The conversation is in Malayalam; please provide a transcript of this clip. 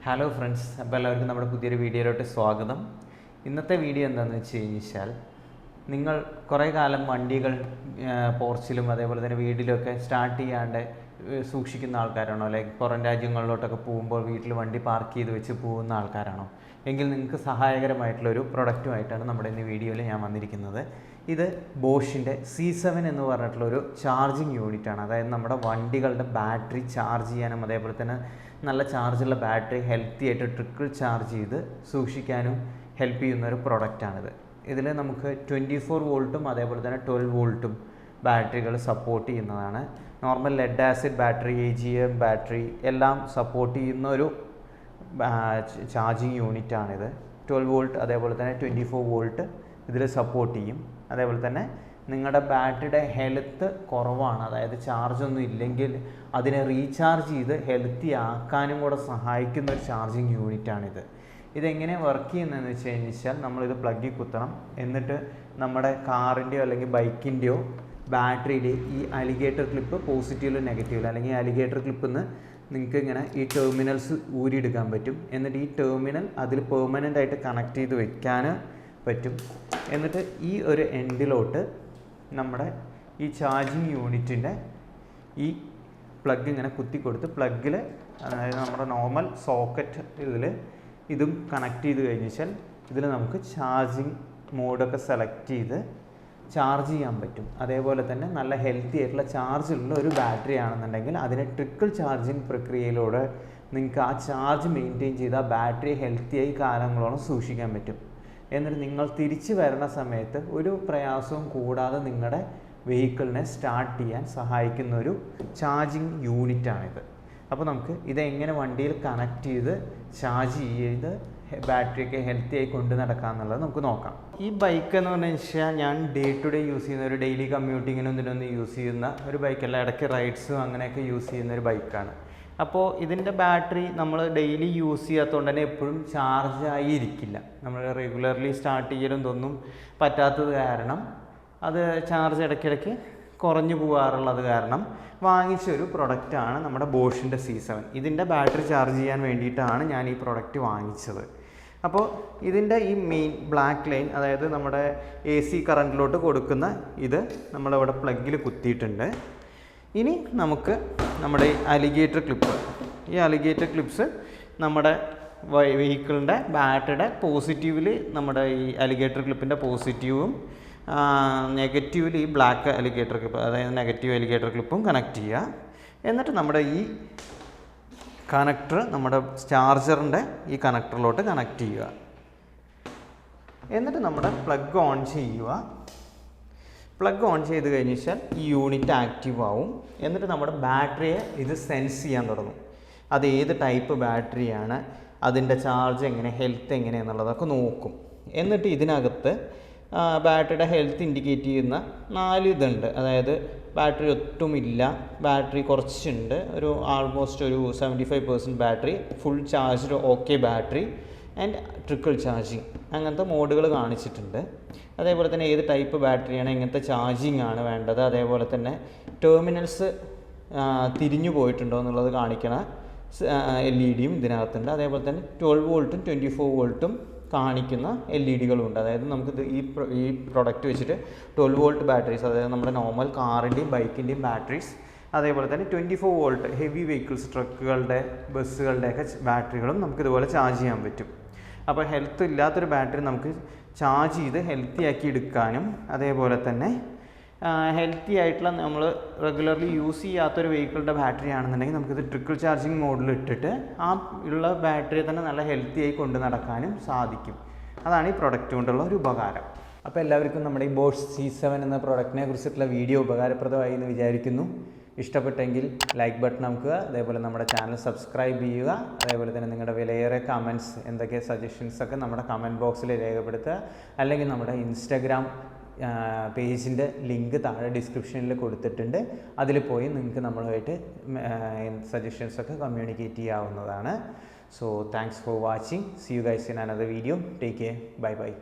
ഹലോ ഫ്രണ്ട്സ്, അപ്പോൾ എല്ലാവർക്കും നമ്മുടെ പുതിയൊരു വീഡിയോയിലോട്ട് സ്വാഗതം. ഇന്നത്തെ വീഡിയോ എന്താണെന്ന് വെച്ച് കഴിഞ്ഞാൽ, നിങ്ങൾ കുറേ കാലം വണ്ടികൾ പോർച്ചിലും അതേപോലെ തന്നെ വീട്ടിലൊക്കെ സ്റ്റാർട്ട് ചെയ്യാണ്ട് സൂക്ഷിക്കുന്ന ആൾക്കാരാണോ? ലൈക്ക് പുറം രാജ്യങ്ങളിലോട്ടൊക്കെ പോകുമ്പോൾ വീട്ടിൽ വണ്ടി പാർക്ക് ചെയ്ത് വെച്ച് പോകുന്ന ആൾക്കാരാണോ? എങ്കിൽ നിങ്ങൾക്ക് സഹായകരമായിട്ടുള്ളൊരു പ്രൊഡക്റ്റുമായിട്ടാണ് നമ്മുടെ ഇന്ന് വീഡിയോയിൽ ഞാൻ വന്നിരിക്കുന്നത്. ഇത് ബോഷിൻ്റെ C7 എന്ന് പറഞ്ഞിട്ടുള്ളൊരു ചാർജിങ് യൂണിറ്റാണ്. അതായത് നമ്മുടെ വണ്ടികളുടെ ബാറ്ററി ചാർജ് ചെയ്യാനും അതേപോലെ തന്നെ നല്ല ചാർജുള്ള ബാറ്ററി ഹെൽത്തി ആയിട്ട് ട്രിക്കിൾ ചാർജ് ചെയ്ത് സൂക്ഷിക്കാനും ഹെൽപ്പ് ചെയ്യുന്ന ഒരു പ്രൊഡക്റ്റാണിത്. ഇതിൽ നമുക്ക് 24 വോൾട്ടും അതേപോലെ തന്നെ 12 വോൾട്ടും ബാറ്ററികൾ സപ്പോർട്ട് ചെയ്യുന്നതാണ്. Normal lead acid battery, AGM battery എല്ലാം സപ്പോർട്ട് ചെയ്യുന്ന ഒരു ചാർജിങ് യൂണിറ്റാണിത്. 12 വോൾട്ട് അതേപോലെ തന്നെ 24 വോൾട്ട് ഇതിൽ സപ്പോർട്ട് ചെയ്യും. അതേപോലെ തന്നെ നിങ്ങളുടെ ബാറ്ററിയുടെ ഹെൽത്ത് കുറവാണ്, അതായത് ചാർജൊന്നും ഇല്ലെങ്കിൽ അതിനെ റീചാർജ് ചെയ്ത് ഹെൽത്തി ആക്കാനും കൂടെ സഹായിക്കുന്ന ഒരു ചാർജിങ് യൂണിറ്റാണിത്. ഇതെങ്ങനെ വർക്ക് ചെയ്യുന്നതെന്ന് വെച്ച് കഴിഞ്ഞാൽ, നമ്മളിത് പ്ലഗിൽ കുത്തണം. എന്നിട്ട് നമ്മുടെ കാറിൻ്റെയോ അല്ലെങ്കിൽ ബൈക്കിൻ്റെയോ ബാറ്ററിയിൽ ഈ അലിഗേറ്റർ ക്ലിപ്പ് പോസിറ്റീവിലും നെഗറ്റീവിലും, അല്ലെങ്കിൽ അലിഗേറ്റർ ക്ലിപ്പിൽ നിന്ന് നിങ്ങൾക്ക് ഇങ്ങനെ ഈ ടെർമിനൽസ് ഊരിയെടുക്കാൻ പറ്റും. എന്നിട്ട് ഈ ടെർമിനൽ അതിൽ പെർമനൻ്റ് ആയിട്ട് കണക്ട് ചെയ്ത് വെക്കാൻ പറ്റും. എന്നിട്ട് ഈ ഒരു എൻഡിലോട്ട് നമ്മുടെ ഈ ചാർജിങ് യൂണിറ്റിൻ്റെ ഈ പ്ലഗ് ഇങ്ങനെ കുത്തി കൊടുത്ത് പ്ലഗിൽ, അതായത് നമ്മുടെ നോർമൽ സോക്കറ്റ് ഇതും കണക്ട് ചെയ്ത് കഴിഞ്ഞാൽ ഇതിൽ നമുക്ക് ചാർജിങ് മോഡൊക്കെ സെലക്ട് ചെയ്ത് ചാർജ് ചെയ്യാൻ പറ്റും. അതേപോലെ തന്നെ നല്ല ഹെൽത്തി ആയിട്ടുള്ള ചാർജുള്ള ഒരു ബാറ്ററി ആണെന്നുണ്ടെങ്കിൽ അതിനെ ട്രിക്കിൾ ചാർജിങ് പ്രക്രിയയിലൂടെ നിങ്ങൾക്ക് ആ ചാർജ് മെയിൻറ്റെയിൻ ചെയ്ത് ആ ബാറ്ററി ഹെൽത്തിയായി കാലങ്ങളോളം സൂക്ഷിക്കാൻ പറ്റും. എന്നിട്ട് നിങ്ങൾ തിരിച്ച് വരുന്ന സമയത്ത് ഒരു പ്രയാസവും കൂടാതെ നിങ്ങളുടെ വെഹിക്കിളിനെ സ്റ്റാർട്ട് ചെയ്യാൻ സഹായിക്കുന്ന ഒരു ചാർജിങ് യൂണിറ്റാണിത്. അപ്പോൾ നമുക്ക് ഇതെങ്ങനെ വണ്ടിയിൽ കണക്ട് ചെയ്ത് ചാർജ് ചെയ്ത് ബാറ്ററിയൊക്കെ ഹെൽത്തി ആയി കൊണ്ട് നടക്കാമെന്നുള്ളത് നമുക്ക് നോക്കാം. ഈ ബൈക്ക് എന്ന് പറഞ്ഞു വെച്ചാൽ ഞാൻ ഡേ ടു ഡേ യൂസ് ചെയ്യുന്ന ഒരു ഡെയിലി കമ്മ്യൂട്ടിങ്ങിനും ഇതിനൊന്നും യൂസ് ചെയ്യുന്ന ഒരു ബൈക്കല്ല. ഇടയ്ക്ക് റൈഡ്സും അങ്ങനെയൊക്കെ യൂസ് ചെയ്യുന്ന ഒരു ബൈക്കാണ്. അപ്പോൾ ഇതിൻ്റെ ബാറ്ററി നമ്മൾ ഡെയിലി യൂസ് ചെയ്യാത്തതുകൊണ്ട് തന്നെ എപ്പോഴും ചാർജായി ഇരിക്കില്ല. നമ്മൾ റെഗുലർലി സ്റ്റാർട്ട് ചെയ്യലും ഇതൊന്നും പറ്റാത്തത് കാരണം അത് ചാർജ് ഇടയ്ക്കിടയ്ക്ക് കുറഞ്ഞു പോകാറുള്ളത് കാരണം വാങ്ങിച്ചൊരു പ്രൊഡക്റ്റാണ് നമ്മുടെ ബോഷിൻ്റെ C7. ഇതിൻ്റെ ബാറ്ററി ചാർജ് ചെയ്യാൻ വേണ്ടിയിട്ടാണ് ഞാൻ ഈ പ്രൊഡക്റ്റ് വാങ്ങിച്ചത്. അപ്പോൾ ഇതിൻ്റെ ഈ മെയിൻ ബ്ലാക്ക് ലൈൻ, അതായത് നമ്മുടെ AC കറണ്ടിലോട്ട് കൊടുക്കുന്ന ഇത് നമ്മളിവിടെ പ്ലഗിൽ കുത്തിയിട്ടുണ്ട്. ഇനി നമുക്ക് നമ്മുടെ ഈ അലിഗേറ്റർ ക്ലിപ്സ് നമ്മുടെ വെഹിക്കിളിൻ്റെ ബാറ്ററിയുടെ പോസിറ്റീവിൽ നമ്മുടെ ഈ അലിഗേറ്റർ ക്ലിപ്പിൻ്റെ പോസിറ്റീവും നെഗറ്റീവിൽ ഈ ബ്ലാക്ക് അലിഗേറ്റർ ക്ലിപ്പ്, അതായത് നെഗറ്റീവ് അലിഗേറ്റർ ക്ലിപ്പും കണക്ട് ചെയ്യുക. എന്നിട്ട് നമ്മുടെ ഈ കണക്ടർ നമ്മുടെ ചാർജറിൻ്റെ ഈ കണക്ടറിലോട്ട് കണക്ട് ചെയ്യുക. എന്നിട്ട് നമ്മുടെ പ്ലഗ് ഓൺ ചെയ്യുക. പ്ലഗ് ഓൺ ചെയ്ത് കഴിഞ്ഞാൽ ഈ യൂണിറ്റ് ആക്റ്റീവ് ആവും. എന്നിട്ട് നമ്മുടെ ബാറ്ററിയെ ഇത് സെൻസ് ചെയ്യാൻ തുടങ്ങും. അത് ഏത് ടൈപ്പ് ബാറ്ററിയാണ്, അതിൻ്റെ ചാർജ് എങ്ങനെ, ഹെൽത്ത് എങ്ങനെയാണെന്നുള്ളതൊക്കെ നോക്കും. എന്നിട്ട് ഇതിനകത്ത് ബാറ്ററിയുടെ ഹെൽത്ത് ഇൻഡിക്കേറ്റ് ചെയ്യുന്ന 4 ഇതുണ്ട്. അതായത് ബാറ്ററി ഒട്ടുമില്ല, ബാറ്ററി കുറച്ചുണ്ട്, ഒരു ആൾമോസ്റ്റ് ഒരു 75% battery, full charged okay battery and trickle charging, അങ്ങനത്തെ മോഡുകൾ കാണിച്ചിട്ടുണ്ട്. അതേപോലെ തന്നെ ഏത് ടൈപ്പ് ബാറ്ററിയാണ്, എങ്ങനത്തെ ചാർജിങ് ആണ് വേണ്ടത്, അതേപോലെ തന്നെ ടെർമിനൽസ് തിരിഞ്ഞു പോയിട്ടുണ്ടോ എന്നുള്ളത് കാണിക്കണ LED ഇതിനകത്തുണ്ട്. അതേപോലെ തന്നെ 12 വോൾട്ടും 24 വോൾട്ടും കാണിക്കുന്ന LED ഉണ്ട്. അതായത് നമുക്കിത് ഈ പ്രൊഡക്റ്റ് വെച്ചിട്ട് 12 വോൾട്ട് ബാറ്ററീസ്, അതായത് നമ്മുടെ നോർമൽ കാറിൻ്റെയും ബൈക്കിൻ്റെയും ബാറ്ററീസ്, അതേപോലെ തന്നെ 24 വോൾട്ട് ഹെവി വെഹിക്കിൾസ്, ട്രക്കുകളുടെ, ബസ്സുകളുടെയൊക്കെ ബാറ്ററികളും നമുക്കിതുപോലെ ചാർജ് ചെയ്യാൻ പറ്റും. അപ്പോൾ ഹെൽത്ത് ഇല്ലാത്തൊരു ബാറ്ററി നമുക്ക് ചാർജ് ചെയ്ത് ഹെൽത്തി ആക്കി എടുക്കാനും, അതേപോലെ തന്നെ ഹെൽത്തി ആയിട്ടുള്ള നമ്മൾ റെഗുലർലി യൂസ് ചെയ്യാത്തൊരു വെഹിക്കിളിൻ്റെ ബാറ്ററി ആണെന്നുണ്ടെങ്കിൽ നമുക്കിത് ട്രിക്കിൾ ചാർജിങ് മോഡിൽ ഇട്ടിട്ട് ആ ഉള്ള ബാറ്ററിയെ തന്നെ നല്ല ഹെൽത്തി ആയി കൊണ്ട് നടക്കാനും സാധിക്കും. അതാണ് ഈ പ്രൊഡക്റ്റ് കൊണ്ടുള്ള ഒരു ഉപകാരം. അപ്പോൾ എല്ലാവർക്കും നമ്മുടെ ഈ ബോഷ് C7 എന്ന പ്രൊഡക്റ്റിനെ കുറിച്ചിട്ടുള്ള വീഡിയോ ഉപകാരപ്രദമായി എന്ന് വിചാരിക്കുന്നു. ഇഷ്ടപ്പെട്ടെങ്കിൽ ലൈക്ക് ബട്ടൺ അമക്കുക. അതേപോലെ നമ്മുടെ ചാനൽ സബ്സ്ക്രൈബ് ചെയ്യുക. അതേപോലെ തന്നെ നിങ്ങളുടെ വിലയേറെ കമൻറ്റ്സ്, എന്തൊക്കെ സജഷൻസൊക്കെ നമ്മുടെ കമൻറ്റ് ബോക്സിൽ രേഖപ്പെടുത്തുക. അല്ലെങ്കിൽ നമ്മുടെ ഇൻസ്റ്റഗ്രാം പേജിൻ്റെ ലിങ്ക് താഴെ ഡിസ്ക്രിപ്ഷനിൽ കൊടുത്തിട്ടുണ്ട്. അതിൽ പോയി നിങ്ങൾക്ക് നമ്മളുമായിട്ട് സജഷൻസൊക്കെ കമ്മ്യൂണിക്കേറ്റ് ചെയ്യാവുന്നതാണ്. So thanks for watching. See you guys in another video. Take care. Bye by.